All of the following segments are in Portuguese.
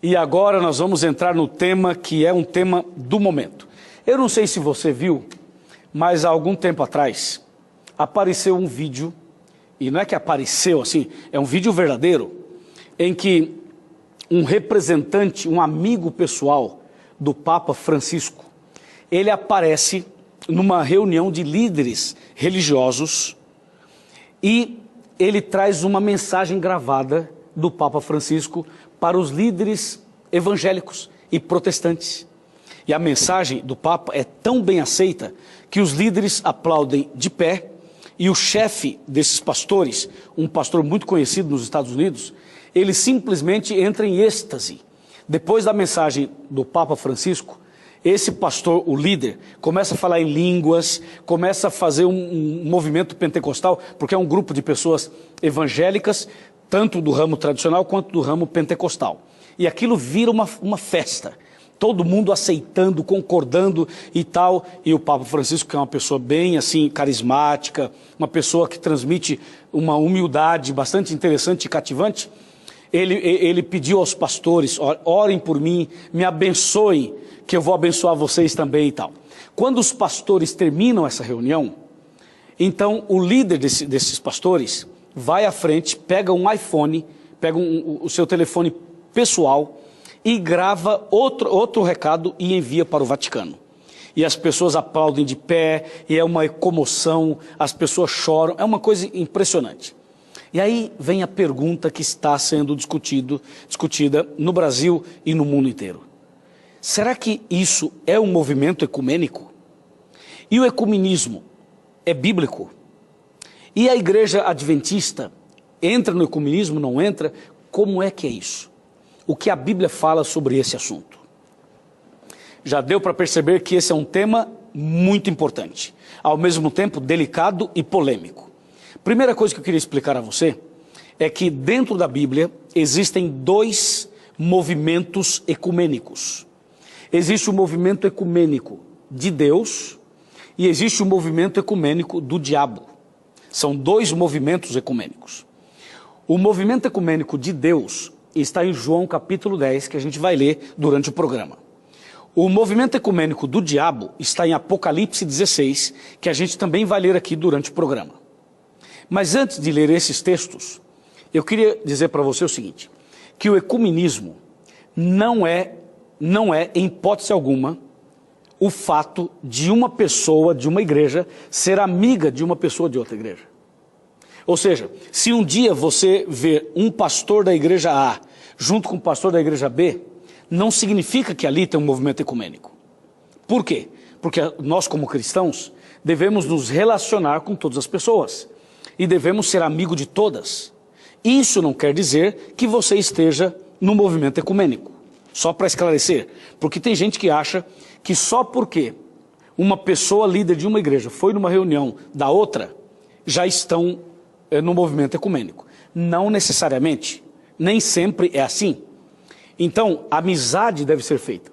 E agora nós vamos entrar no tema que é um tema do momento. Eu não sei se você viu, mas há algum tempo atrás apareceu um vídeo, e não é que apareceu assim, é um vídeo verdadeiro, em que um representante, um amigo pessoal do Papa Francisco, ele aparece numa reunião de líderes religiosos e ele traz uma mensagem gravada do Papa Francisco para os líderes evangélicos e protestantes. E a mensagem do Papa é tão bem aceita que os líderes aplaudem de pé e o chefe desses pastores, um pastor muito conhecido nos Estados Unidos, ele simplesmente entra em êxtase. Depois da mensagem do Papa Francisco, esse pastor, o líder, começa a falar em línguas, começa a fazer um movimento pentecostal, porque é um grupo de pessoas evangélicas, tanto do ramo tradicional quanto do ramo pentecostal. E aquilo vira uma festa. Todo mundo aceitando, concordando e tal. E o Papa Francisco, que é uma pessoa bem assim, carismática, uma pessoa que transmite uma humildade bastante interessante e cativante, ele pediu aos pastores, orem por mim, me abençoem, que eu vou abençoar vocês também e tal. Quando os pastores terminam essa reunião, então o líder desses pastores vai à frente, pega um iPhone, pega o seu telefone pessoal e grava outro recado e envia para o Vaticano. E as pessoas aplaudem de pé, e é uma comoção, as pessoas choram, é uma coisa impressionante. E aí vem a pergunta que está sendo discutida no Brasil e no mundo inteiro. Será que isso é um movimento ecumênico? E o ecumenismo é bíblico? E a igreja adventista entra no ecumenismo, não entra? Como é que é isso? O que a Bíblia fala sobre esse assunto? Já deu para perceber que esse é um tema muito importante, ao mesmo tempo delicado e polêmico. Primeira coisa que eu queria explicar a você é que dentro da Bíblia existem dois movimentos ecumênicos. Existe o movimento ecumênico de Deus e existe o movimento ecumênico do diabo. São dois movimentos ecumênicos. O movimento ecumênico de Deus está em João capítulo 10, que a gente vai ler durante o programa. O movimento ecumênico do diabo está em Apocalipse 16, que a gente também vai ler aqui durante o programa. Mas antes de ler esses textos, eu queria dizer para você o seguinte, que o ecumenismo não é, em hipótese alguma, o fato de uma pessoa de uma igreja ser amiga de uma pessoa de outra igreja. Ou seja, se um dia você vê um pastor da igreja A junto com o pastor da igreja B, não significa que ali tem um movimento ecumênico. Por quê? Porque nós, como cristãos, devemos nos relacionar com todas as pessoas e devemos ser amigo de todas. Isso não quer dizer que você esteja no movimento ecumênico. Só para esclarecer, porque tem gente que acha que só porque uma pessoa líder de uma igreja foi numa reunião da outra, já estão no movimento ecumênico. Não necessariamente, nem sempre é assim. Então, a amizade deve ser feita.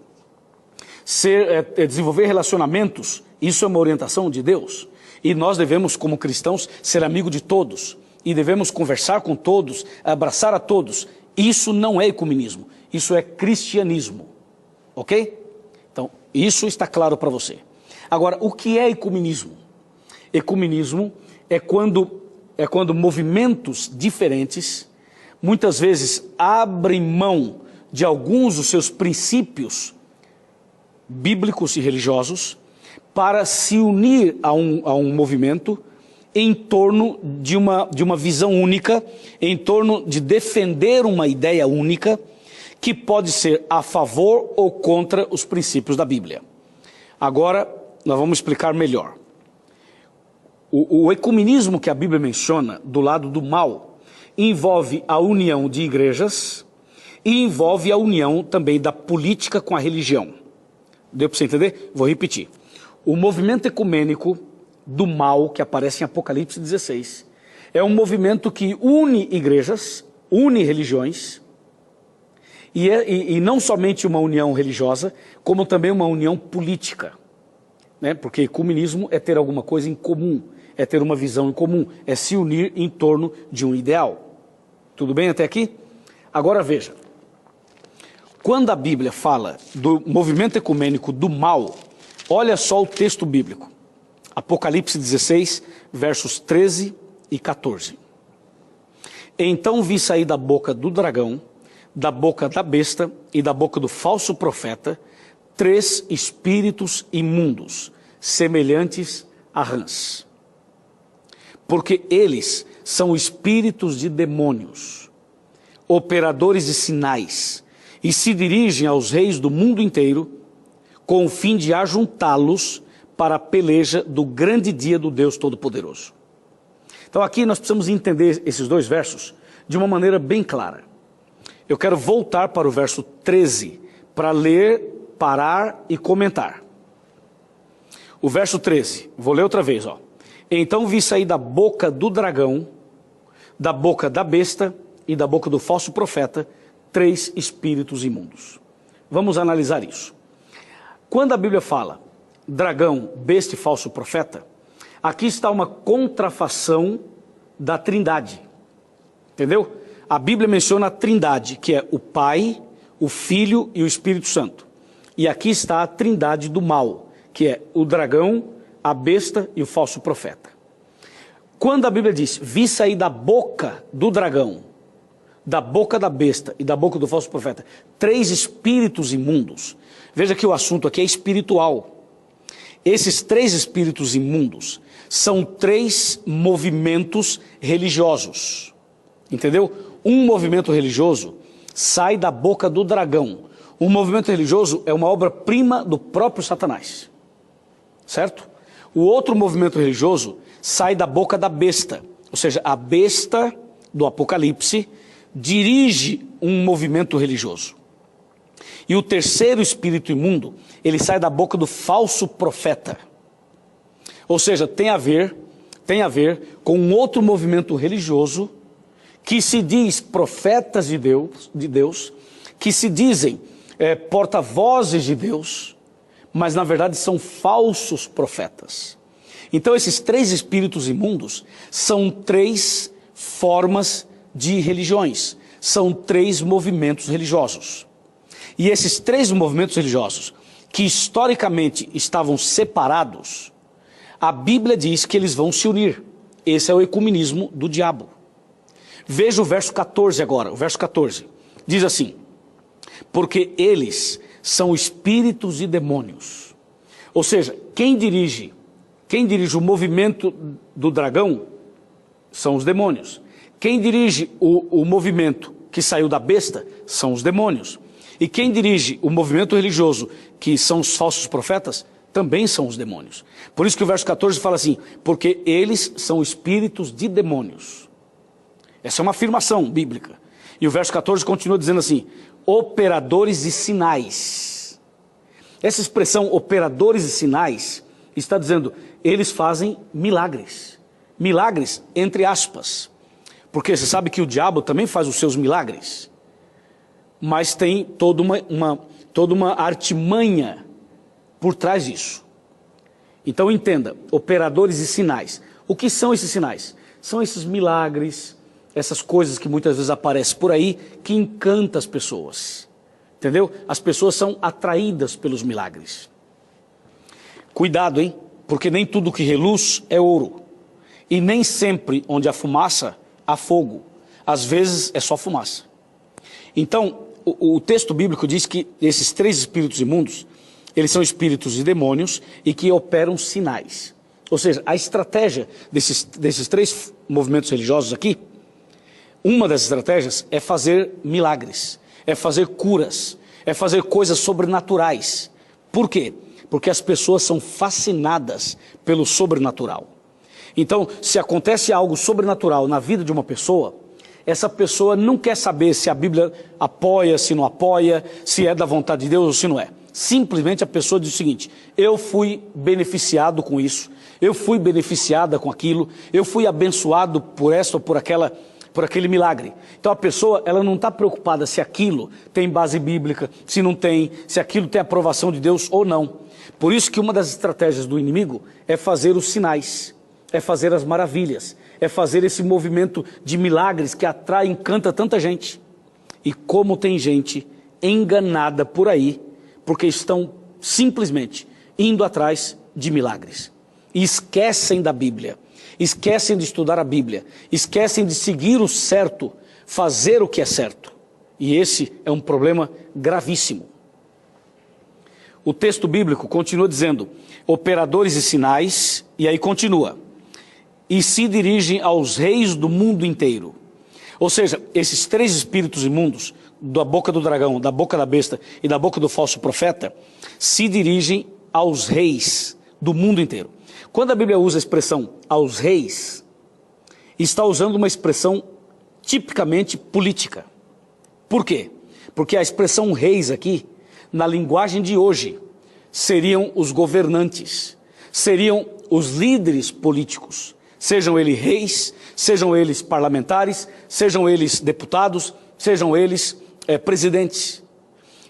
Desenvolver relacionamentos, isso é uma orientação de Deus. E nós devemos, como cristãos, ser amigo de todos. E devemos conversar com todos, abraçar a todos. Isso não é ecumenismo, isso é cristianismo. Ok? Então, isso está claro para você. Agora, o que é ecumenismo? Ecumenismo é quando movimentos diferentes, muitas vezes abrem mão de alguns dos seus princípios bíblicos e religiosos para se unir a um movimento em torno de uma visão única, em torno de defender uma ideia única, que pode ser a favor ou contra os princípios da Bíblia. Agora, nós vamos explicar melhor. O ecumenismo que a Bíblia menciona, do lado do mal, envolve a união de igrejas e envolve a união também da política com a religião. Deu para você entender? Vou repetir. O movimento ecumênico do mal, que aparece em Apocalipse 16, é um movimento que une igrejas, une religiões, e não somente uma união religiosa, como também uma união política. Né? Porque ecumenismo é ter alguma coisa em comum, é ter uma visão em comum, é se unir em torno de um ideal. Tudo bem até aqui? Agora veja, Quando a Bíblia fala do movimento ecumênico do mal, olha só o texto bíblico. Apocalipse 16, versos 13 e 14. Então vi sair da boca do dragão, da boca da besta e da boca do falso profeta, 3 espíritos imundos, semelhantes a rãs. Porque eles são espíritos de demônios, operadores de sinais, e se dirigem aos reis do mundo inteiro, com o fim de ajuntá-los para a peleja do grande dia do Deus Todo-Poderoso. Então aqui nós precisamos entender esses 2 versos de uma maneira bem clara. Eu quero voltar para o verso 13, para ler, parar e comentar. O verso 13, vou ler outra vez, ó. Então vi sair da boca do dragão, da boca da besta e da boca do falso profeta, 3 espíritos imundos. Vamos analisar isso. Quando a Bíblia fala dragão, besta e falso profeta, aqui está uma contrafação da Trindade. Entendeu? A Bíblia menciona a Trindade, que é o Pai, o Filho e o Espírito Santo. E aqui está a Trindade do mal, que é o dragão, a besta e o falso profeta. Quando a Bíblia diz, vi sair da boca do dragão, da boca da besta e da boca do falso profeta, 3 espíritos imundos, veja que o assunto aqui é espiritual. Esses 3 espíritos imundos são 3 movimentos religiosos, entendeu? Um movimento religioso sai da boca do dragão. O movimento religioso é uma obra-prima do próprio Satanás, certo? O outro movimento religioso sai da boca da besta, ou seja, a besta do Apocalipse dirige um movimento religioso. E o terceiro espírito imundo, ele sai da boca do falso profeta. Ou seja, tem a ver com um outro movimento religioso que se diz profetas de Deus, que se dizem porta-vozes de Deus, mas na verdade são falsos profetas. Então esses 3 espíritos imundos são 3 formas de religiões, são 3 movimentos religiosos. E esses 3 movimentos religiosos, que historicamente estavam separados, a Bíblia diz que eles vão se unir. Esse é o ecumenismo do diabo. Veja o verso 14 agora, o verso 14. Diz assim, porque eles são espíritos e demônios. Ou seja, quem dirige o movimento do dragão são os demônios. Quem dirige o movimento que saiu da besta são os demônios. E quem dirige o movimento religioso, que são os falsos profetas, também são os demônios. Por isso que o verso 14 fala assim, porque eles são espíritos de demônios. Essa é uma afirmação bíblica. E o verso 14 continua dizendo assim, operadores de sinais. Essa expressão, operadores de sinais, está dizendo, eles fazem milagres. Milagres, entre aspas. Porque você sabe que o diabo também faz os seus milagres. Mas tem toda uma artimanha por trás disso. Então entenda, operadores de sinais. O que são esses sinais? São esses milagres, essas coisas que muitas vezes aparecem por aí, que encantam as pessoas. Entendeu? As pessoas são atraídas pelos milagres. Cuidado, hein? Porque nem tudo que reluz é ouro. E nem sempre onde há fumaça, há fogo. Às vezes é só fumaça. Então, o texto bíblico diz que esses 3 espíritos imundos, eles são espíritos de demônios e que operam sinais. Ou seja, a estratégia desses 3 movimentos religiosos aqui, uma das estratégias é fazer milagres, é fazer curas, é fazer coisas sobrenaturais. Por quê? Porque as pessoas são fascinadas pelo sobrenatural. Então, se acontece algo sobrenatural na vida de uma pessoa, essa pessoa não quer saber se a Bíblia apoia, se não apoia, se é da vontade de Deus ou se não é. Simplesmente a pessoa diz o seguinte, eu fui beneficiado com isso, eu fui beneficiada com aquilo, eu fui abençoado por essa ou por aquele milagre. Então a pessoa, ela não está preocupada se aquilo tem base bíblica, se não tem, se aquilo tem aprovação de Deus ou não. Por isso que uma das estratégias do inimigo é fazer os sinais, é fazer as maravilhas, é fazer esse movimento de milagres que atrai e encanta tanta gente. E como tem gente enganada por aí, porque estão simplesmente indo atrás de milagres. E esquecem da Bíblia, esquecem de estudar a Bíblia, esquecem de seguir o certo, fazer o que é certo. E esse é um problema gravíssimo. O texto bíblico continua dizendo, operadores de sinais, e aí continua, e se dirigem aos reis do mundo inteiro. Ou seja, esses três espíritos imundos, da boca do dragão, da boca da besta e da boca do falso profeta, se dirigem aos reis do mundo inteiro. Quando a Bíblia usa a expressão aos reis, está usando uma expressão tipicamente política. Por quê? Porque a expressão reis aqui, na linguagem de hoje, seriam os governantes, seriam os líderes políticos, sejam eles reis, sejam eles parlamentares, sejam eles deputados, sejam eles presidentes.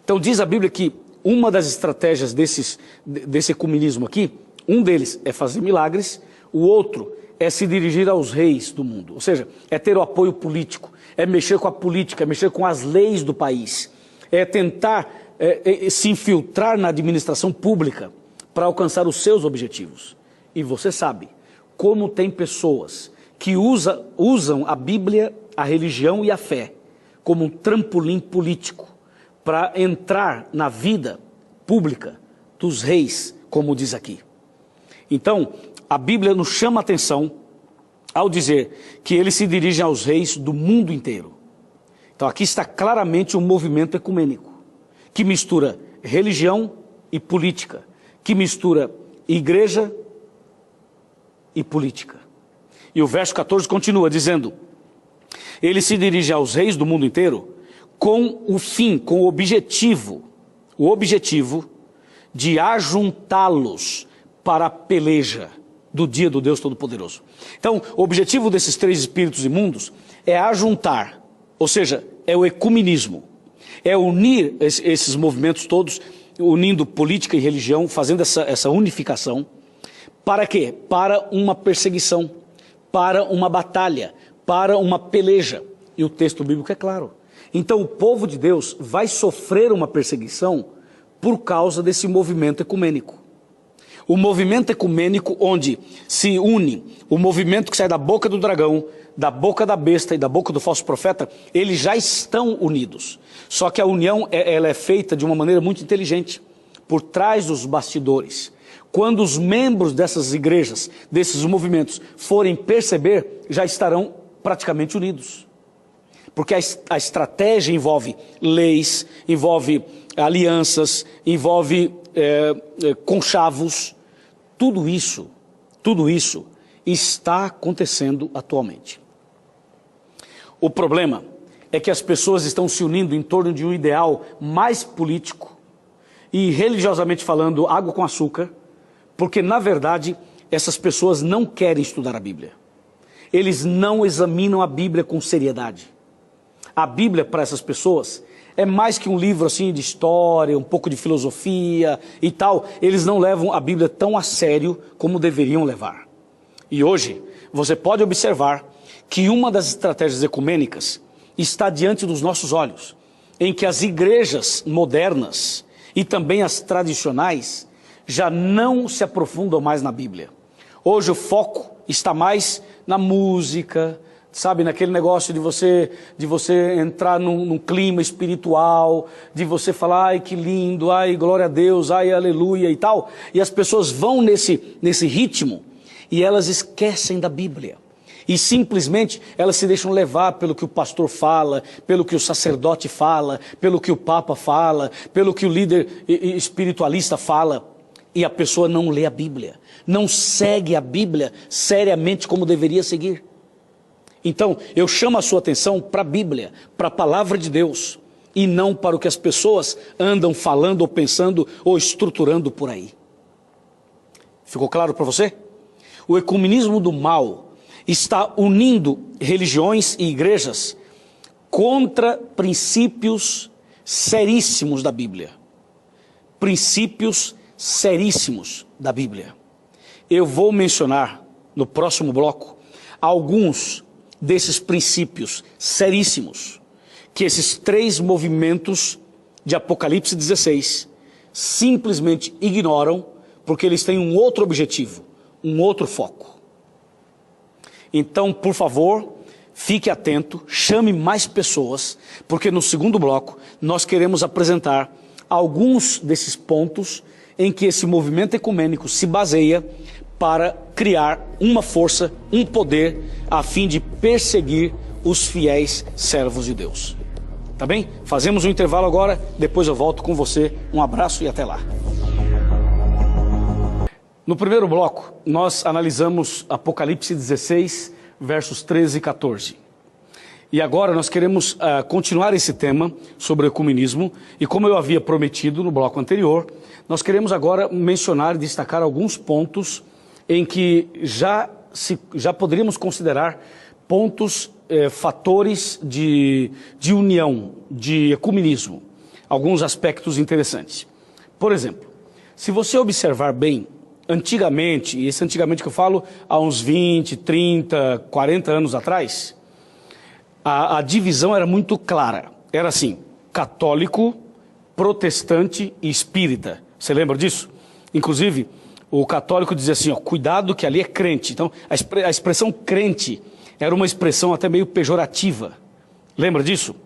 Então diz a Bíblia que uma das estratégias desse ecumenismo aqui, um deles é fazer milagres, o outro é se dirigir aos reis do mundo, ou seja, é ter o apoio político, é mexer com a política, é mexer com as leis do país, é tentar se infiltrar na administração pública para alcançar os seus objetivos. E você sabe como tem pessoas que usam a Bíblia, a religião e a fé como um trampolim político para entrar na vida pública dos reis, como diz aqui. Então, a Bíblia nos chama a atenção ao dizer que eles se dirigem aos reis do mundo inteiro. Então aqui está claramente um movimento ecumênico, que mistura religião e política, que mistura igreja e política. E o verso 14 continua dizendo, ele se dirige aos reis do mundo inteiro com o fim, com o objetivo de ajuntá-los para a peleja do dia do Deus Todo-Poderoso. Então, o objetivo desses três espíritos imundos é ajuntar, ou seja, é o ecumenismo, é unir esses movimentos todos, unindo política e religião, fazendo essa unificação. Para quê? Para uma perseguição, para uma batalha, para uma peleja. E o texto bíblico é claro. Então o povo de Deus vai sofrer uma perseguição por causa desse movimento ecumênico. O movimento ecumênico onde se une o movimento que sai da boca do dragão, da boca da besta e da boca do falso profeta, eles já estão unidos. Só que a união ela é feita de uma maneira muito inteligente, por trás dos bastidores. Quando os membros dessas igrejas, desses movimentos, forem perceber, já estarão praticamente unidos. Porque a estratégia envolve leis, envolve alianças, envolve conchavos. Tudo isso está acontecendo atualmente. O problema é que as pessoas estão se unindo em torno de um ideal mais político e, religiosamente falando, água com açúcar, porque, na verdade, essas pessoas não querem estudar a Bíblia. Eles não examinam a Bíblia com seriedade. A Bíblia, para essas pessoas, é mais que um livro assim de história, um pouco de filosofia e tal. Eles não levam a Bíblia tão a sério como deveriam levar. E hoje, você pode observar que uma das estratégias ecumênicas está diante dos nossos olhos, em que as igrejas modernas e também as tradicionais já não se aprofundam mais na Bíblia. Hoje o foco está mais na música, sabe, naquele negócio de você entrar num clima espiritual, de você falar, ai que lindo, ai glória a Deus, ai aleluia e tal. E as pessoas vão nesse ritmo e elas esquecem da Bíblia. E simplesmente elas se deixam levar pelo que o pastor fala, pelo que o sacerdote fala, pelo que o papa fala, pelo que o líder espiritualista fala. E a pessoa não lê a Bíblia, não segue a Bíblia seriamente como deveria seguir. Então, eu chamo a sua atenção para a Bíblia, para a palavra de Deus, e não para o que as pessoas andam falando ou pensando ou estruturando por aí. Ficou claro para você? O ecumenismo do mal está unindo religiões e igrejas contra princípios seríssimos da Bíblia. Princípios seríssimos da Bíblia. Eu vou mencionar no próximo bloco alguns desses princípios seríssimos que esses três movimentos de Apocalipse 16 simplesmente ignoram porque eles têm um outro objetivo, um outro foco. Então, por favor, fique atento, chame mais pessoas, porque no segundo bloco nós queremos apresentar alguns desses pontos em que esse movimento ecumênico se baseia para criar uma força, um poder, a fim de perseguir os fiéis servos de Deus. Tá bem? Fazemos um intervalo agora, depois eu volto com você. Um abraço e até lá. No primeiro bloco, nós analisamos Apocalipse 16, versos 13 e 14. E agora nós queremos continuar esse tema sobre o ecumenismo. E como eu havia prometido no bloco anterior, nós queremos agora mencionar e destacar alguns pontos em que já poderíamos considerar pontos, fatores de união, de ecumenismo. Alguns aspectos interessantes. Por exemplo, se você observar bem, antigamente, e esse antigamente que eu falo há uns 20, 30, 40 anos atrás, a divisão era muito clara. Era assim, católico, protestante e espírita. Você lembra disso? Inclusive, o católico dizia assim, ó, cuidado que ali é crente. Então, a expressão crente era uma expressão até meio pejorativa. Lembra disso?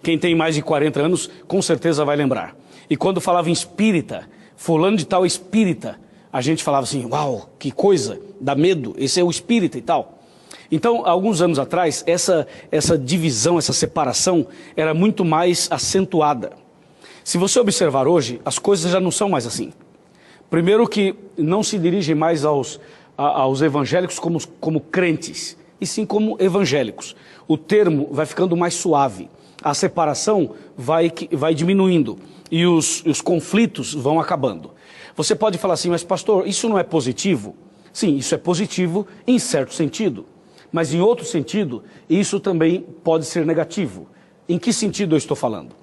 Quem tem mais de 40 anos, com certeza vai lembrar. E quando falava em espírita, fulano de tal espírita, a gente falava assim, uau, que coisa, dá medo, esse é o espírita e tal. Então, alguns anos atrás, essa divisão, essa separação era muito mais acentuada. Se você observar hoje, as coisas já não são mais assim. Primeiro que não se dirigem mais aos evangélicos como crentes, e sim como evangélicos. O termo vai ficando mais suave, a separação vai diminuindo e os conflitos vão acabando. Você pode falar assim, mas pastor, isso não é positivo? Sim, isso é positivo em certo sentido. Mas em outro sentido, isso também pode ser negativo. Em que sentido eu estou falando?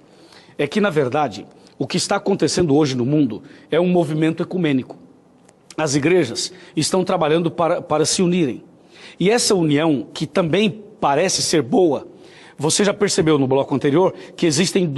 É que, na verdade, o que está acontecendo hoje no mundo é um movimento ecumênico. As igrejas estão trabalhando para se unirem. E essa união, que também parece ser boa, você já percebeu no bloco anterior que existem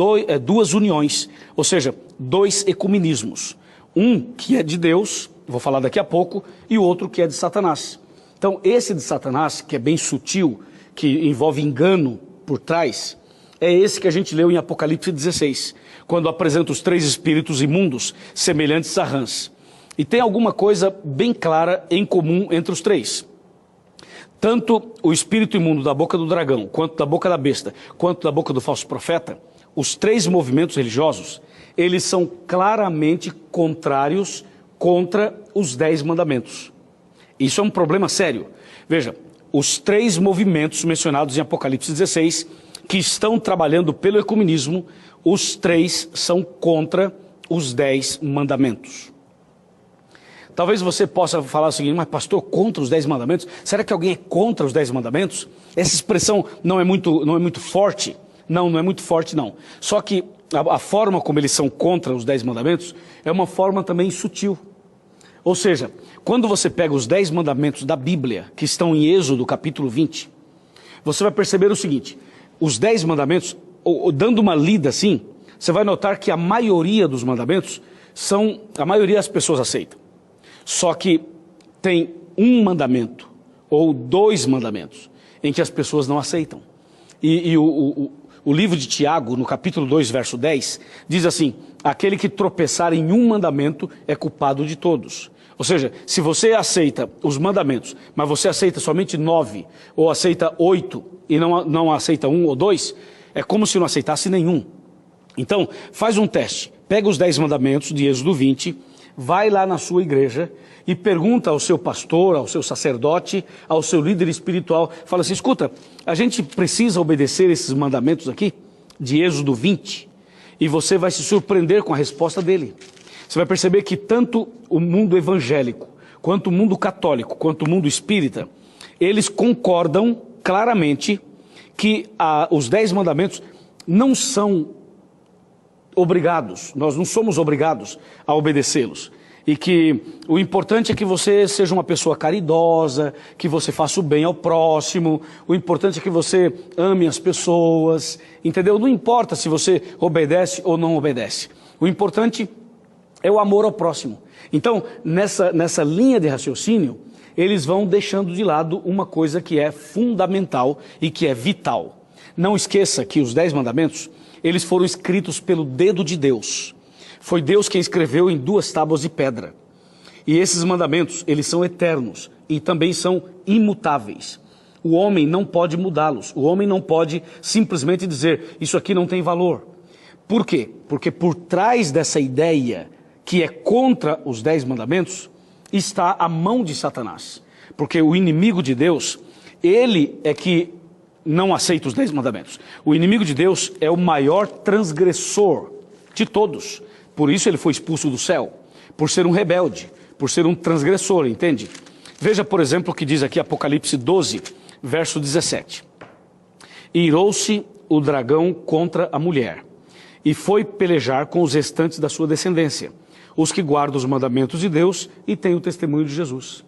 duas uniões, ou seja, dois ecumenismos. Um que é de Deus, vou falar daqui a pouco, e o outro que é de Satanás. Então, esse de Satanás, que é bem sutil, que envolve engano por trás, é esse que a gente leu em Apocalipse 16, quando apresenta os 3 espíritos imundos semelhantes a rãs. E tem alguma coisa bem clara em comum entre os 3. Tanto o espírito imundo da boca do dragão, quanto da boca da besta, quanto da boca do falso profeta, os 3 movimentos religiosos, eles são claramente contrários contra os 10 mandamentos. Isso é um problema sério. Veja, os 3 movimentos mencionados em Apocalipse 16, que estão trabalhando pelo ecumenismo, os 3 são contra os 10 mandamentos. Talvez você possa falar o seguinte, mas pastor, contra os 10 mandamentos? Será que alguém é contra os 10 mandamentos? Essa expressão não é muito forte? Não é muito forte não. Só que a forma como eles são contra os 10 mandamentos é uma forma também sutil. Ou seja, quando você pega os 10 mandamentos da Bíblia, que estão em Êxodo capítulo 20, você vai perceber o seguinte, os 10 mandamentos, dando uma lida assim, você vai notar que a maioria dos mandamentos a maioria das pessoas aceitam. Só que tem um mandamento, ou 2 mandamentos, em que as pessoas não aceitam. E o livro de Tiago, no capítulo 2, verso 10, diz assim, aquele que tropeçar em um mandamento é culpado de todos. Ou seja, se você aceita os mandamentos, mas você aceita somente 9, ou aceita 8, e não aceita 1 ou 2, é como se não aceitasse nenhum. Então, faz um teste. Pega os 10 mandamentos de Êxodo 20, vai lá na sua igreja e pergunta ao seu pastor, ao seu sacerdote, ao seu líder espiritual, fala assim, escuta, a gente precisa obedecer esses mandamentos aqui, de Êxodo 20, e você vai se surpreender com a resposta dele. Você vai perceber que tanto o mundo evangélico, quanto o mundo católico, quanto o mundo espírita, eles concordam claramente que os 10 mandamentos não são obrigados, nós não somos obrigados a obedecê-los. e que o importante é que você seja uma pessoa caridosa, que você faça o bem ao próximo, o importante é que você ame as pessoas, entendeu? Não importa se você obedece ou não obedece. O importante é o amor ao próximo. Então, nessa linha de raciocínio, eles vão deixando de lado uma coisa que é fundamental e que é vital. Não esqueça que os 10 mandamentos, eles foram escritos pelo dedo de Deus. Foi Deus quem escreveu em 2 tábuas de pedra. E esses mandamentos, eles são eternos e também são imutáveis. O homem não pode mudá-los. O homem não pode simplesmente dizer, isso aqui não tem valor. Por quê? Porque por trás dessa ideia que é contra os 10 mandamentos, está a mão de Satanás. Porque o inimigo de Deus, ele é que não aceita os 10 mandamentos. O inimigo de Deus é o maior transgressor de todos. Por isso ele foi expulso do céu, por ser um rebelde, por ser um transgressor, entende? Veja, por exemplo, o que diz aqui Apocalipse 12, verso 17. Irou-se o dragão contra a mulher, e foi pelejar com os restantes da sua descendência, os que guardam os mandamentos de Deus e têm o testemunho de Jesus.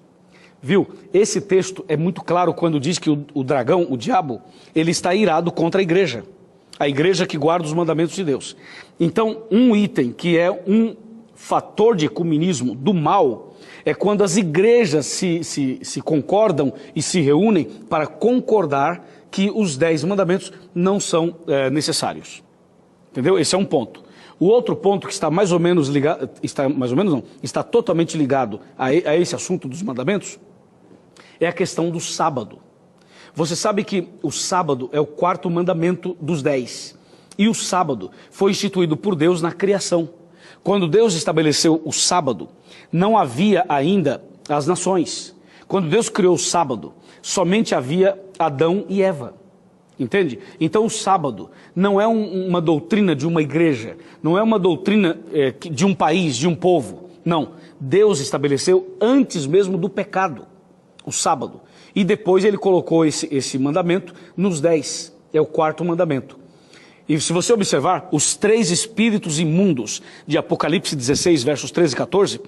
Viu? Esse texto é muito claro quando diz que o dragão, o diabo, ele está irado contra a igreja que guarda os mandamentos de Deus. Então, um item que é um fator de ecumenismo do mal é quando as igrejas se concordam e se reúnem para concordar que os 10 mandamentos não são necessários. Entendeu? Esse é um ponto. O outro ponto que está mais ou menos ligado, está totalmente ligado a esse assunto dos mandamentos, é a questão do sábado. Você sabe que o sábado é o 4º mandamento dos 10. E o sábado foi instituído por Deus na criação. Quando Deus estabeleceu o sábado, não havia ainda as nações. Quando Deus criou o sábado, somente havia Adão e Eva. Entende? Então o sábado não é uma doutrina de uma igreja, não é uma doutrina de um país, de um povo. Não, Deus estabeleceu antes mesmo do pecado, o sábado. E depois ele colocou esse mandamento nos 10, é o 4º mandamento. E se você observar, os 3 espíritos imundos de Apocalipse 16, versos 13 e 14,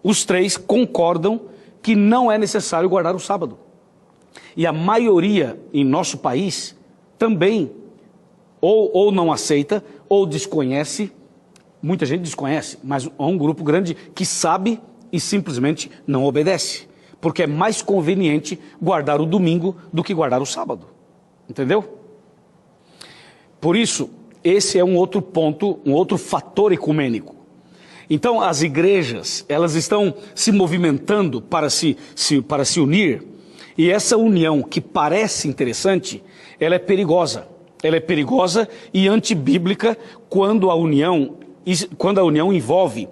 os 3 concordam que não é necessário guardar o sábado. E a maioria em nosso país também ou não aceita ou desconhece, muita gente desconhece, mas há um grupo grande que sabe e simplesmente não obedece. Porque é mais conveniente guardar o domingo do que guardar o sábado. Entendeu? Por isso, esse é um outro ponto, um outro fator ecumênico. Então, as igrejas, elas estão se movimentando para se unir, e essa união, que parece interessante, ela é perigosa. Ela é perigosa e antibíblica quando a união envolve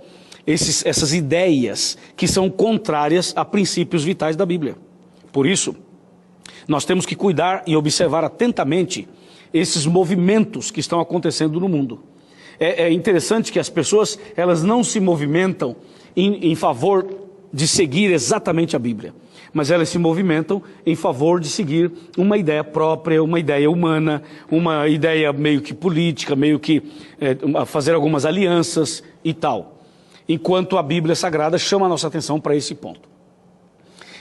essas ideias que são contrárias a princípios vitais da Bíblia. Por isso, nós temos que cuidar e observar atentamente esses movimentos que estão acontecendo no mundo. É interessante que as pessoas, elas não se movimentam em favor de seguir exatamente a Bíblia, mas elas se movimentam em favor de seguir uma ideia própria, uma ideia humana, uma ideia meio que política, meio que fazer algumas alianças e tal. Enquanto a Bíblia Sagrada chama a nossa atenção para esse ponto.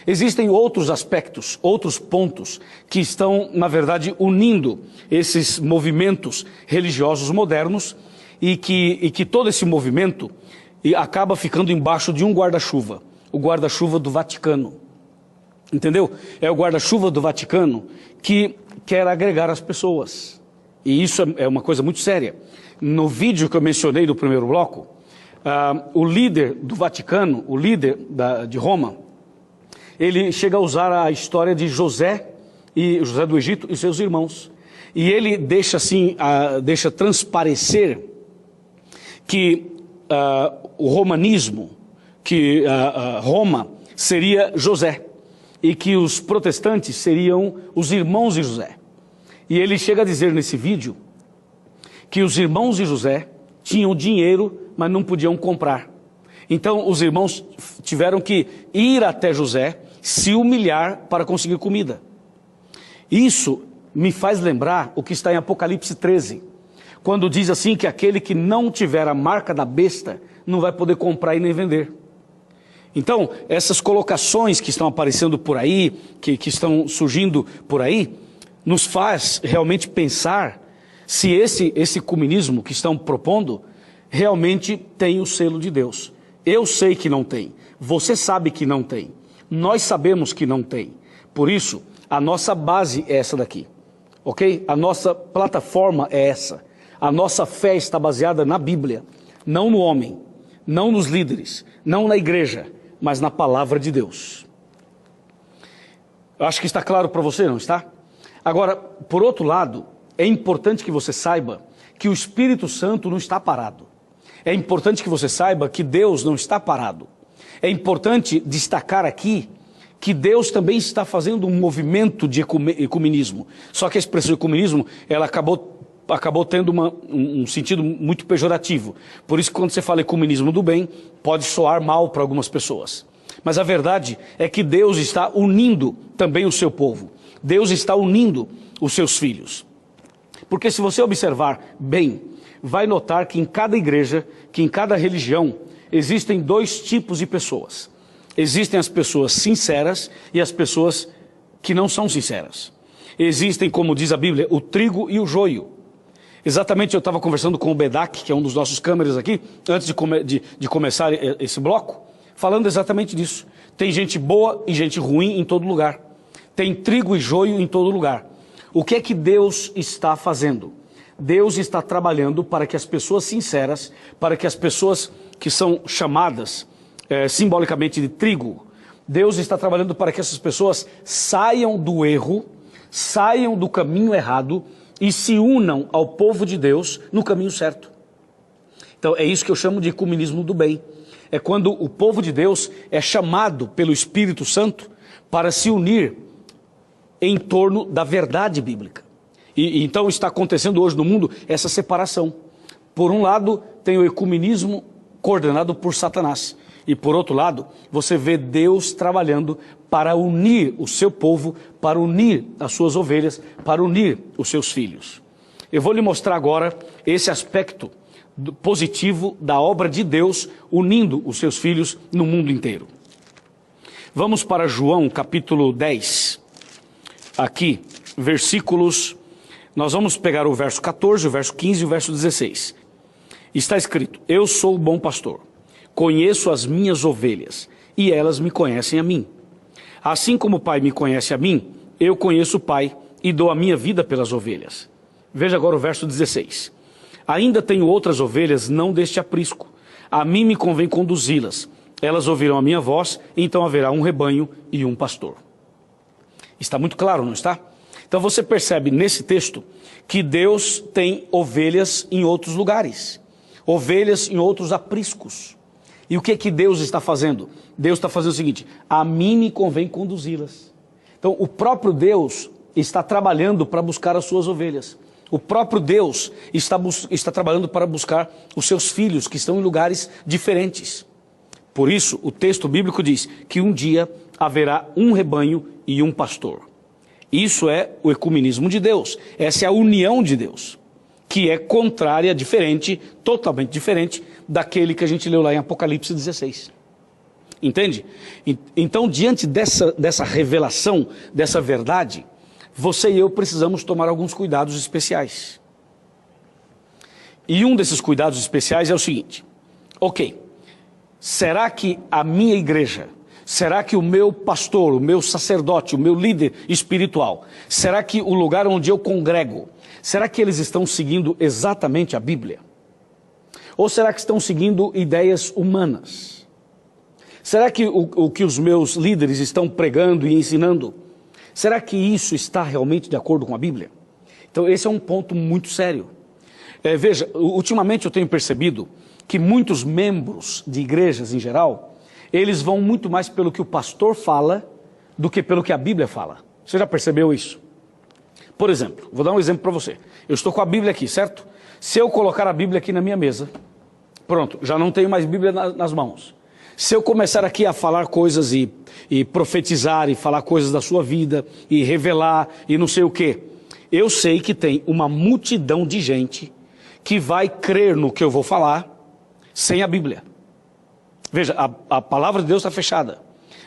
Existem outros aspectos, outros pontos que estão, na verdade, unindo esses movimentos religiosos modernos e que todo esse movimento acaba ficando embaixo de um guarda-chuva, o guarda-chuva do Vaticano. Entendeu? É o guarda-chuva do Vaticano que quer agregar as pessoas. E isso é uma coisa muito séria. No vídeo que eu mencionei do primeiro bloco, o líder do Vaticano, o líder de Roma, ele chega a usar a história de José do Egito e seus irmãos. E ele deixa transparecer que o romanismo, que Roma seria José, e que os protestantes seriam os irmãos de José. E ele chega a dizer nesse vídeo que os irmãos de José tinham dinheiro, mas não podiam comprar. Então os irmãos tiveram que ir até José, se humilhar para conseguir comida. Isso me faz lembrar o que está em Apocalipse 13, quando diz assim que aquele que não tiver a marca da besta não vai poder comprar e nem vender. Então, essas colocações que estão aparecendo por aí, que estão surgindo por aí, nos faz realmente pensar se esse ecumenismo que estão propondo realmente tem o selo de Deus. Eu sei que não tem, você sabe que não tem, nós sabemos que não tem. Por isso, a nossa base é essa daqui, ok? A nossa plataforma é essa. A nossa fé está baseada na Bíblia, não no homem, não nos líderes, não na igreja, mas na palavra de Deus. Eu acho que está claro para você, não está? Agora, por outro lado, é importante que você saiba que o Espírito Santo não está parado. É importante que você saiba que Deus não está parado. É importante destacar aqui que Deus também está fazendo um movimento de ecumenismo. Só que a expressão ecumenismo, ela acabou tendo um sentido muito pejorativo. Por isso que quando você fala ecumenismo do bem, pode soar mal para algumas pessoas. Mas a verdade é que Deus está unindo também o seu povo. Deus está unindo os seus filhos. Porque se você observar bem, vai notar que em cada igreja, que em cada religião, existem dois tipos de pessoas. Existem as pessoas sinceras e as pessoas que não são sinceras. Existem, como diz a Bíblia, o trigo e o joio. Exatamente, eu estava conversando com o Bedak, que é um dos nossos câmeras aqui, antes de começar esse bloco, falando exatamente disso. Tem gente boa e gente ruim em todo lugar. Tem trigo e joio em todo lugar. O que é que Deus está fazendo? Deus está trabalhando para que as pessoas sinceras, para que as pessoas que são chamadas simbolicamente de trigo, Deus está trabalhando para que essas pessoas saiam do erro, saiam do caminho errado e se unam ao povo de Deus no caminho certo. Então é isso que eu chamo de ecumenismo do bem. É quando o povo de Deus é chamado pelo Espírito Santo para se unir em torno da verdade bíblica. E então está acontecendo hoje no mundo essa separação. Por um lado, tem o ecumenismo coordenado por Satanás. E por outro lado, você vê Deus trabalhando para unir o seu povo, para unir as suas ovelhas, para unir os seus filhos. Eu vou lhe mostrar agora esse aspecto positivo da obra de Deus unindo os seus filhos no mundo inteiro. Vamos para João capítulo 10. Aqui, versículos, nós vamos pegar o verso 14, o verso 15 e o verso 16. Está escrito: eu sou o bom pastor, conheço as minhas ovelhas e elas me conhecem a mim. Assim como o Pai me conhece a mim, eu conheço o Pai e dou a minha vida pelas ovelhas. Veja agora o verso 16. Ainda tenho outras ovelhas não deste aprisco. A mim me convém conduzi-las. Elas ouvirão a minha voz, então haverá um rebanho e um pastor. Está muito claro, não está? Então você percebe nesse texto que Deus tem ovelhas em outros lugares. Ovelhas em outros apriscos. E o que é que Deus está fazendo? Deus está fazendo o seguinte: a mim me convém conduzi-las. Então o próprio Deus está trabalhando para buscar as suas ovelhas. O próprio Deus está trabalhando para buscar os seus filhos que estão em lugares diferentes. Por isso o texto bíblico diz que um dia haverá um rebanho e um pastor. Isso é o ecumenismo de Deus. Essa é a união de Deus, que é contrária, diferente, totalmente diferente daquele que a gente leu lá em Apocalipse 16. Entende? Então, diante dessa revelação, dessa verdade, você e eu precisamos tomar alguns cuidados especiais. E um desses cuidados especiais é o seguinte: ok, será que a minha igreja, será que o meu pastor, o meu sacerdote, o meu líder espiritual, será que o lugar onde eu congrego, será que eles estão seguindo exatamente a Bíblia? Ou será que estão seguindo ideias humanas? Será que o que os meus líderes estão pregando e ensinando, será que isso está realmente de acordo com a Bíblia? Então esse é um ponto muito sério. Veja, ultimamente eu tenho percebido que muitos membros de igrejas em geral, eles vão muito mais pelo que o pastor fala do que pelo que a Bíblia fala. Você já percebeu isso? Por exemplo, vou dar um exemplo para você. Eu estou com a Bíblia aqui, certo? Se eu colocar a Bíblia aqui na minha mesa, pronto, já não tenho mais Bíblia nas mãos. Se eu começar aqui a falar coisas e profetizar e falar coisas da sua vida e revelar e não sei o quê, eu sei que tem uma multidão de gente que vai crer no que eu vou falar sem a Bíblia. Veja, a palavra de Deus está fechada.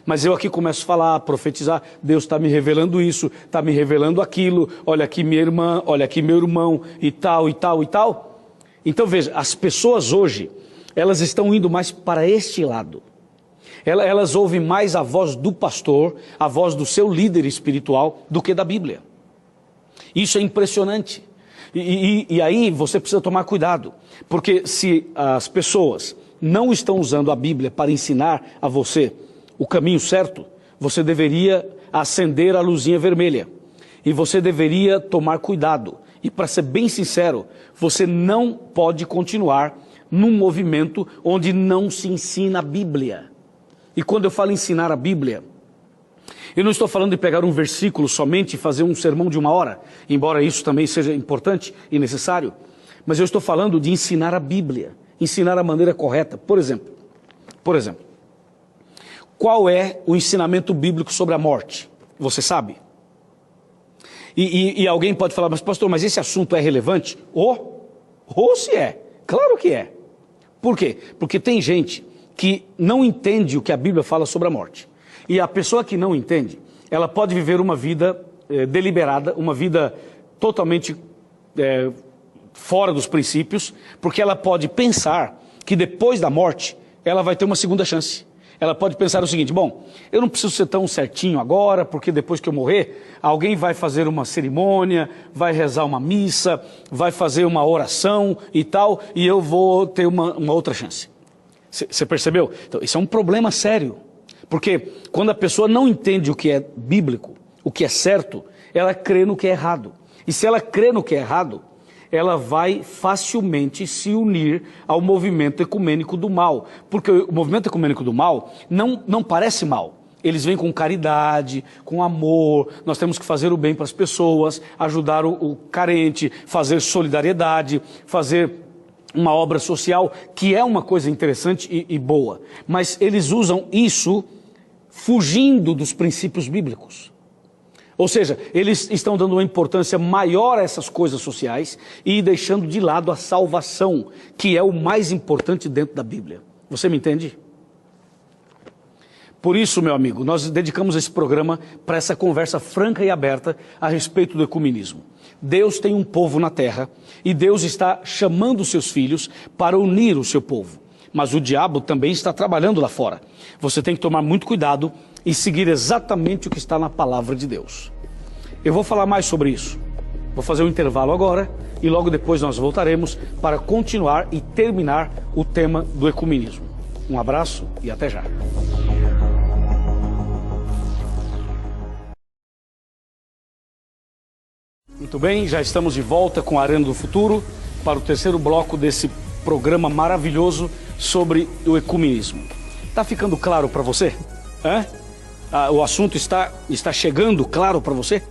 Mas eu aqui começo a falar, a profetizar, Deus está me revelando isso, está me revelando aquilo, olha aqui minha irmã, olha aqui meu irmão, e tal, e tal, e tal. Então veja, as pessoas hoje, elas estão indo mais para este lado. Elas ouvem mais a voz do pastor, a voz do seu líder espiritual, do que da Bíblia. Isso é impressionante. E aí você precisa tomar cuidado, porque se as pessoas não estão usando a Bíblia para ensinar a você o caminho certo, você deveria acender a luzinha vermelha. E você deveria tomar cuidado. E para ser bem sincero, você não pode continuar num movimento onde não se ensina a Bíblia. E quando eu falo ensinar a Bíblia, eu não estou falando de pegar um versículo somente e fazer um sermão de 1 hora, embora isso também seja importante e necessário, mas eu estou falando de ensinar a Bíblia, ensinar a maneira correta. Por exemplo, qual é o ensinamento bíblico sobre a morte? Você sabe? E alguém pode falar, mas pastor, mas esse assunto é relevante? Ou se é, claro que é. Por quê? Porque tem gente que não entende o que a Bíblia fala sobre a morte. E a pessoa que não entende, ela pode viver uma vida deliberada, uma vida totalmente fora dos princípios, porque ela pode pensar que depois da morte, ela vai ter uma segunda chance. Ela pode pensar o seguinte, bom, eu não preciso ser tão certinho agora, porque depois que eu morrer, alguém vai fazer uma cerimônia, vai rezar uma missa, vai fazer uma oração e tal, e eu vou ter uma outra chance. Você percebeu? Então, isso é um problema sério, porque quando a pessoa não entende o que é bíblico, o que é certo, ela crê no que é errado. E se ela crê no que é errado, ela vai facilmente se unir ao movimento ecumênico do mal. Porque o movimento ecumênico do mal não parece mal. Eles vêm com caridade, com amor, nós temos que fazer o bem para as pessoas, ajudar o carente, fazer solidariedade, fazer uma obra social, que é uma coisa interessante e boa. Mas eles usam isso fugindo dos princípios bíblicos. Ou seja, eles estão dando uma importância maior a essas coisas sociais e deixando de lado a salvação, que é o mais importante dentro da Bíblia. Você me entende? Por isso, meu amigo, nós dedicamos esse programa para essa conversa franca e aberta a respeito do ecumenismo. Deus tem um povo na terra e Deus está chamando os seus filhos para unir o seu povo. Mas o diabo também está trabalhando lá fora. Você tem que tomar muito cuidado e seguir exatamente o que está na palavra de Deus. Eu vou falar mais sobre isso. Vou fazer um intervalo agora e logo depois nós voltaremos para continuar e terminar o tema do ecumenismo. Um abraço e até já. Muito bem, já estamos de volta com a Arena do Futuro para o terceiro bloco desse programa maravilhoso sobre o ecumenismo. Está ficando claro para você? O assunto está chegando claro para você?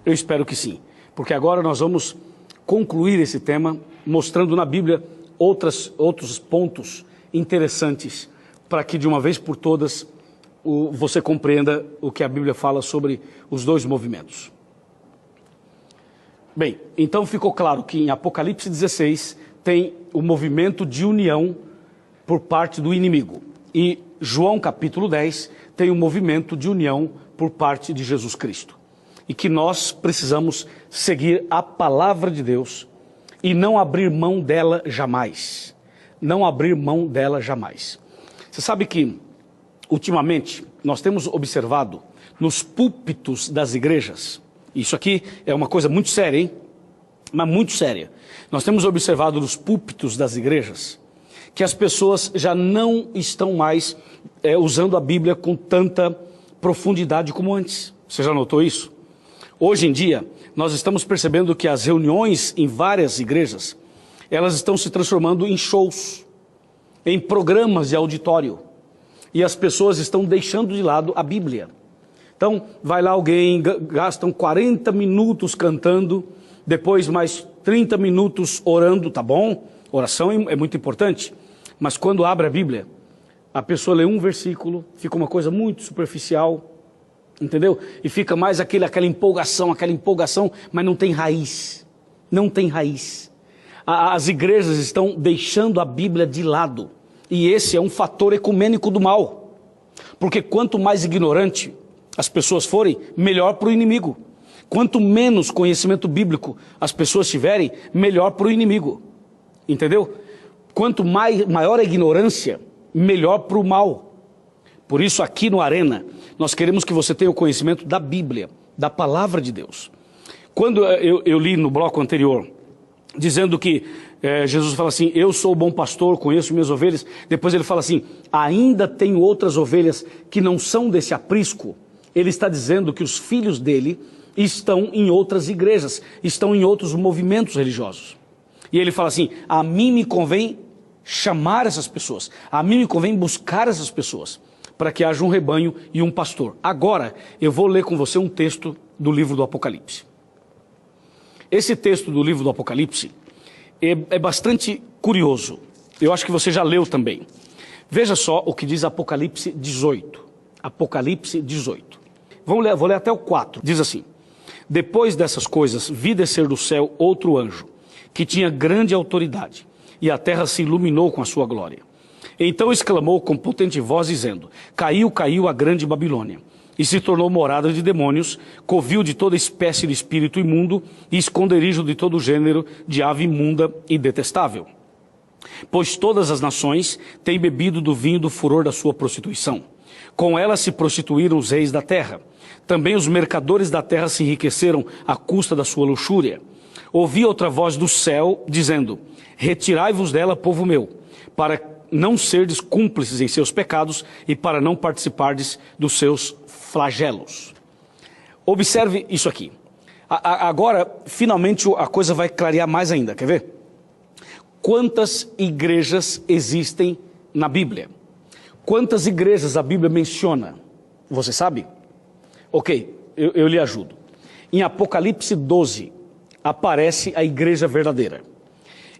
Eu espero que sim, porque agora nós vamos concluir esse tema mostrando na Bíblia outros pontos interessantes para que de uma vez por todas você compreenda o que a Bíblia fala sobre os dois movimentos. Bem, então ficou claro que em Apocalipse 16 tem o movimento de união por parte do inimigo e João capítulo 10 tem um movimento de união por parte de Jesus Cristo. E que nós precisamos seguir a palavra de Deus e não abrir mão dela jamais. Não abrir mão dela jamais. Você sabe que, ultimamente, nós temos observado nos púlpitos das igrejas, isso aqui é uma coisa muito séria, hein? Mas muito séria. Nós temos observado nos púlpitos das igrejas que as pessoas já não estão mais usando a Bíblia com tanta profundidade como antes. Você já notou isso? Hoje em dia, nós estamos percebendo que as reuniões em várias igrejas, elas estão se transformando em shows, em programas de auditório. E as pessoas estão deixando de lado a Bíblia. Então, vai lá alguém, gastam 40 minutos cantando, depois mais 30 minutos orando, tá bom? Oração é muito importante. Mas quando abre a Bíblia, a pessoa lê um versículo, fica uma coisa muito superficial, entendeu? E fica mais aquela empolgação, mas não tem raiz. Não tem raiz. As igrejas estão deixando a Bíblia de lado. E esse é um fator ecumênico do mal. Porque quanto mais ignorante as pessoas forem, melhor para o inimigo. Quanto menos conhecimento bíblico as pessoas tiverem, melhor para o inimigo. Entendeu? Quanto maior a ignorância, melhor para o mal. Por isso aqui no Arena, nós queremos que você tenha o conhecimento da Bíblia, da palavra de Deus. Quando eu li no bloco anterior, dizendo que Jesus fala assim, eu sou o bom pastor, conheço minhas ovelhas. Depois ele fala assim, ainda tenho outras ovelhas que não são desse aprisco. Ele está dizendo que os filhos dele estão em outras igrejas, estão em outros movimentos religiosos. E ele fala assim, a mim me convém chamar essas pessoas, a mim me convém buscar essas pessoas, para que haja um rebanho e um pastor. Agora, eu vou ler com você um texto do livro do Apocalipse. Esse texto do livro do Apocalipse é bastante curioso. Eu acho que você já leu também. Veja só o que diz Apocalipse 18. Apocalipse 18. Vou ler até o 4. Diz assim, depois dessas coisas, vi descer do céu outro anjo, que tinha grande autoridade, e a terra se iluminou com a sua glória. Então exclamou com potente voz, dizendo, caiu, caiu a grande Babilônia, e se tornou morada de demônios, covil de toda espécie de espírito imundo, e esconderijo de todo gênero de ave imunda e detestável. Pois todas as nações têm bebido do vinho do furor da sua prostituição. Com ela se prostituíram os reis da terra. Também os mercadores da terra se enriqueceram à custa da sua luxúria. Ouvi outra voz do céu, dizendo, retirai-vos dela, povo meu, para não serdes cúmplices em seus pecados e para não participardes dos seus flagelos. Observe isso aqui. Agora, finalmente, a coisa vai clarear mais ainda, quer ver? Quantas igrejas existem na Bíblia? Quantas igrejas a Bíblia menciona? Você sabe? Ok, eu lhe ajudo. Em Apocalipse 12, aparece a igreja verdadeira.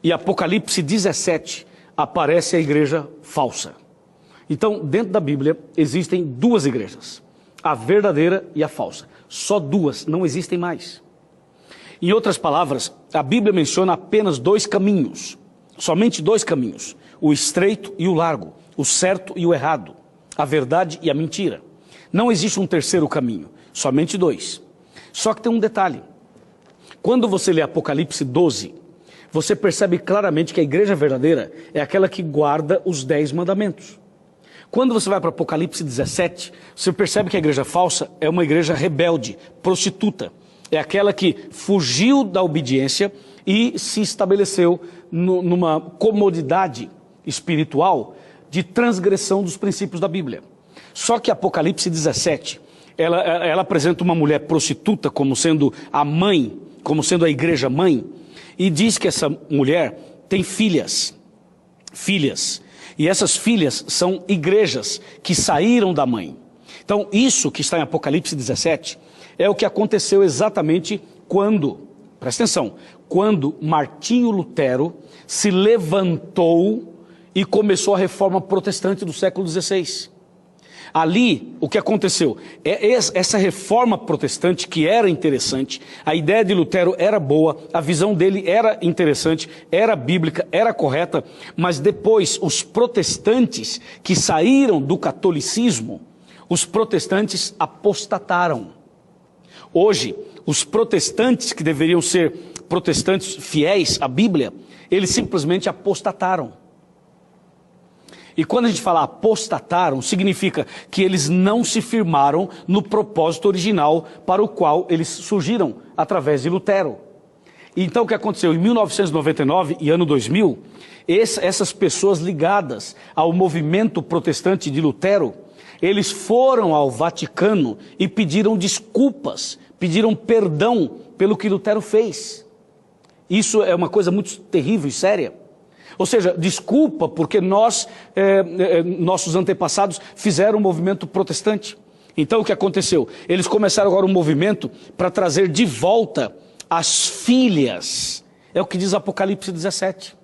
E Apocalipse 17, aparece a igreja falsa. Então, dentro da Bíblia, existem duas igrejas. A verdadeira e a falsa. Só duas, não existem mais. Em outras palavras, a Bíblia menciona apenas dois caminhos. Somente dois caminhos. O estreito e o largo. O certo e o errado. A verdade e a mentira. Não existe um terceiro caminho. Somente dois. Só que tem um detalhe. Quando você lê Apocalipse 12, você percebe claramente que a igreja verdadeira é aquela que guarda os 10 mandamentos. Quando você vai para Apocalipse 17, você percebe que a igreja falsa é uma igreja rebelde, prostituta. É aquela que fugiu da obediência e se estabeleceu numa comodidade espiritual de transgressão dos princípios da Bíblia. Só que Apocalipse 17, ela apresenta uma mulher prostituta como sendo a mãe, como sendo a igreja mãe, e diz que essa mulher tem filhas. E essas filhas são igrejas que saíram da mãe. Então isso que está em Apocalipse 17 é o que aconteceu exatamente quando, presta atenção, quando Martinho Lutero se levantou e começou a reforma protestante do século XVI. Ali, o que aconteceu? Essa reforma protestante que era interessante, a ideia de Lutero era boa, a visão dele era interessante, era bíblica, era correta, mas depois os protestantes que saíram do catolicismo, os protestantes apostataram. Hoje, os protestantes que deveriam ser protestantes fiéis à Bíblia, eles simplesmente apostataram. E quando a gente fala apostataram, significa que eles não se firmaram no propósito original para o qual eles surgiram através de Lutero. Então o que aconteceu? Em 1999 e ano 2000, essas pessoas ligadas ao movimento protestante de Lutero, eles foram ao Vaticano e pediram desculpas, pediram perdão pelo que Lutero fez. Isso é uma coisa muito terrível e séria. Ou seja, desculpa porque nossos antepassados fizeram um movimento protestante. Então o que aconteceu? Eles começaram agora um movimento para trazer de volta as filhas. É o que diz Apocalipse 17.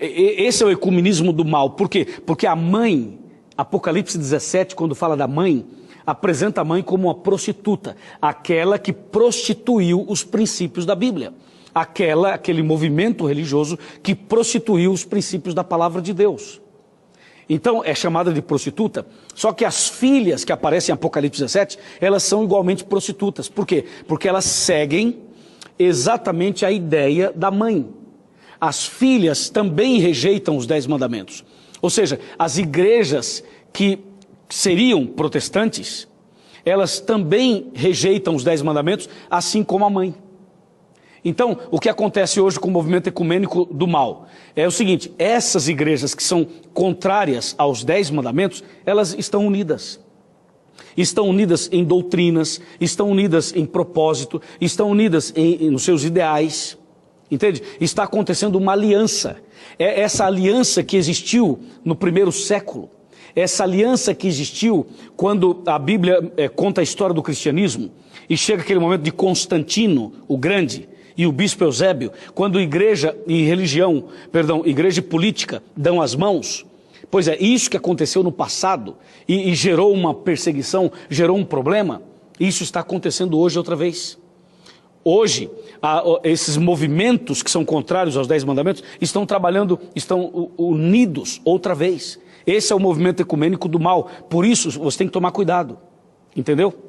Esse é o ecumenismo do mal. Por quê? Porque a mãe, Apocalipse 17, quando fala da mãe, apresenta a mãe como uma prostituta. Aquela que prostituiu os princípios da Bíblia. Aquele movimento religioso que prostituiu os princípios da palavra de Deus. Então é chamada de prostituta, só que as filhas que aparecem em Apocalipse 17, elas são igualmente prostitutas. Por quê? Porque elas seguem exatamente a ideia da mãe. As filhas também rejeitam os 10 mandamentos. Ou seja, as igrejas que seriam protestantes, elas também rejeitam os 10 mandamentos, assim como a mãe. Então, o que acontece hoje com o movimento ecumênico do mal é o seguinte: essas igrejas que são contrárias aos 10 mandamentos, elas estão unidas. Estão unidas em doutrinas, estão unidas em propósito, estão unidas nos seus ideais, entende? Está acontecendo uma aliança. É essa aliança que existiu no primeiro século, essa aliança que existiu quando a Bíblia conta a história do cristianismo, e chega aquele momento de Constantino, o Grande, e o bispo Eusébio, quando igreja e igreja e política dão as mãos. Pois é, isso que aconteceu no passado e gerou uma perseguição, gerou um problema, isso está acontecendo hoje outra vez. Hoje, esses movimentos que são contrários aos 10 mandamentos estão trabalhando, estão unidos outra vez. Esse é o movimento ecumênico do mal, por isso você tem que tomar cuidado, entendeu?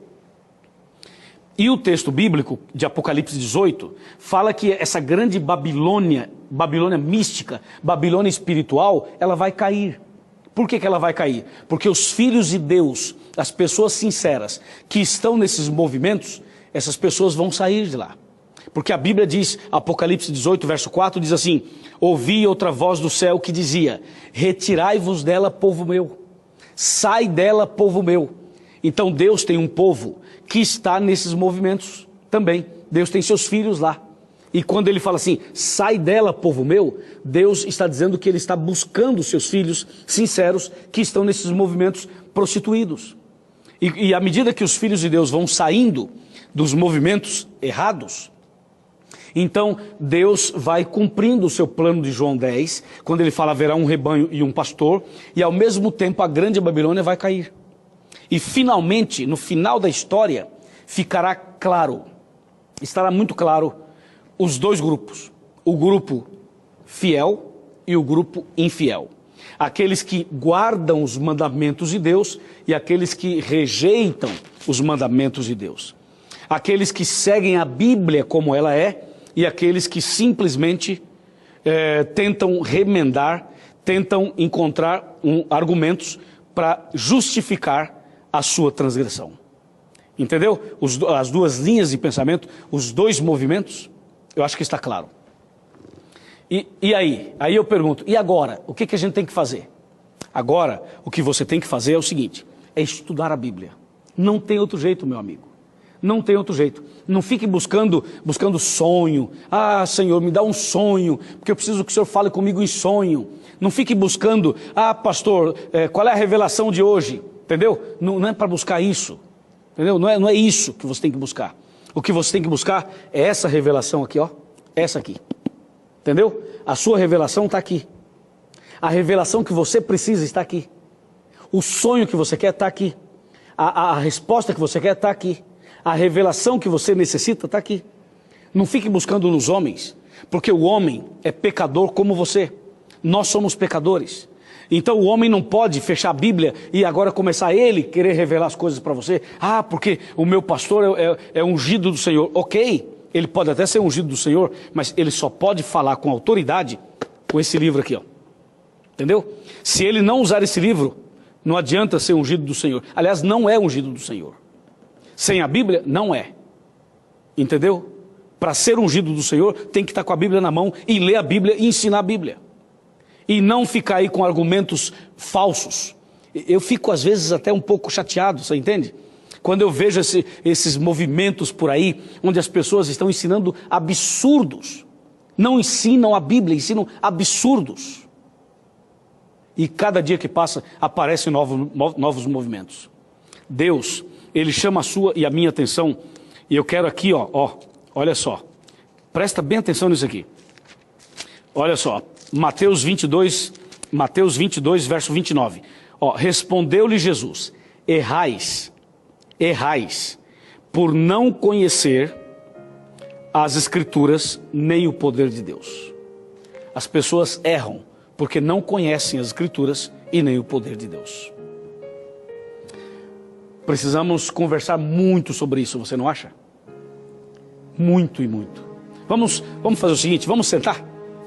E o texto bíblico de Apocalipse 18 fala que essa grande Babilônia, Babilônia mística, Babilônia espiritual, ela vai cair. Por que ela vai cair? Porque os filhos de Deus, as pessoas sinceras que estão nesses movimentos, essas pessoas vão sair de lá. Porque a Bíblia diz, Apocalipse 18, verso 4, diz assim: ouvi outra voz do céu que dizia, retirai-vos dela, povo meu, sai dela, povo meu. Então Deus tem um povo que está nesses movimentos também. Deus tem seus filhos lá. E quando ele fala assim, sai dela, povo meu, Deus está dizendo que ele está buscando seus filhos sinceros que estão nesses movimentos prostituídos. E à medida que os filhos de Deus vão saindo dos movimentos errados, então Deus vai cumprindo o seu plano de João 10, quando ele fala haverá um rebanho e um pastor, e ao mesmo tempo a grande Babilônia vai cair. E finalmente, no final da história, ficará claro, estará muito claro, os dois grupos. O grupo fiel e o grupo infiel. Aqueles que guardam os mandamentos de Deus e aqueles que rejeitam os mandamentos de Deus. Aqueles que seguem a Bíblia como ela é e aqueles que simplesmente tentam remendar, tentam encontrar argumentos para justificar a sua transgressão. Entendeu? As duas linhas de pensamento, os dois movimentos, eu acho que está claro. E aí? Aí eu pergunto, e agora? O que a gente tem que fazer? Agora, o que você tem que fazer é o seguinte, é estudar a Bíblia. Não tem outro jeito, meu amigo. Não tem outro jeito. Não fique buscando sonho. Ah, Senhor, me dá um sonho, porque eu preciso que o Senhor fale comigo em sonho. Não fique buscando, ah, pastor, qual é a revelação de hoje? Entendeu? Não é para buscar isso. Entendeu? Não é isso que você tem que buscar. O que você tem que buscar é essa revelação aqui, ó. Essa aqui. Entendeu? A sua revelação está aqui. A revelação que você precisa está aqui. O sonho que você quer está aqui. A resposta que você quer está aqui. A revelação que você necessita está aqui. Não fique buscando nos homens, porque o homem é pecador como você. Nós somos pecadores. Então o homem não pode fechar a Bíblia e agora começar ele querer revelar as coisas para você. Ah, porque o meu pastor é ungido do Senhor. Ok, ele pode até ser ungido do Senhor, mas ele só pode falar com autoridade com esse livro aqui, ó. Entendeu? Se ele não usar esse livro, não adianta ser ungido do Senhor. Aliás, não é ungido do Senhor. Sem a Bíblia, não é. Entendeu? Para ser ungido do Senhor, tem que estar com a Bíblia na mão e ler a Bíblia e ensinar a Bíblia. E não ficar aí com argumentos falsos. Eu fico às vezes até um pouco chateado, você entende? Quando eu vejo esses movimentos por aí, onde as pessoas estão ensinando absurdos. Não ensinam a Bíblia, ensinam absurdos. E cada dia que passa, aparecem novos movimentos. Deus, Ele chama a sua e a minha atenção. E eu quero aqui, olha só. Presta bem atenção nisso aqui. Olha só. Mateus 22, verso 29. Respondeu-lhe Jesus, errais, por não conhecer as Escrituras nem o poder de Deus. As pessoas erram porque não conhecem as Escrituras e nem o poder de Deus. Precisamos conversar muito sobre isso, você não acha? Muito e muito. Vamos fazer o seguinte, vamos sentar?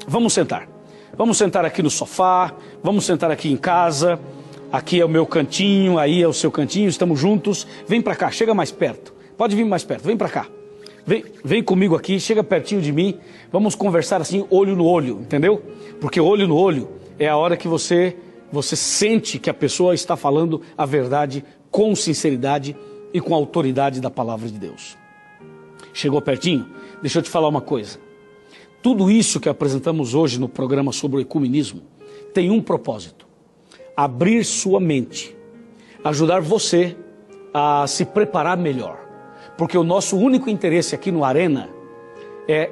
Vamos sentar. Vamos sentar aqui no sofá, vamos sentar aqui em casa. Aqui é o meu cantinho, aí é o seu cantinho, estamos juntos. Vem para cá, chega mais perto. Pode vir mais perto, vem para cá. Vem comigo aqui, chega pertinho de mim. Vamos conversar assim, olho no olho, entendeu? Porque olho no olho é a hora que você sente que a pessoa está falando a verdade com sinceridade e com autoridade da palavra de Deus. Chegou pertinho? Deixa eu te falar uma coisa. Tudo isso que apresentamos hoje no programa sobre o ecumenismo tem um propósito: abrir sua mente, ajudar você a se preparar melhor. Porque o nosso único interesse aqui no Arena é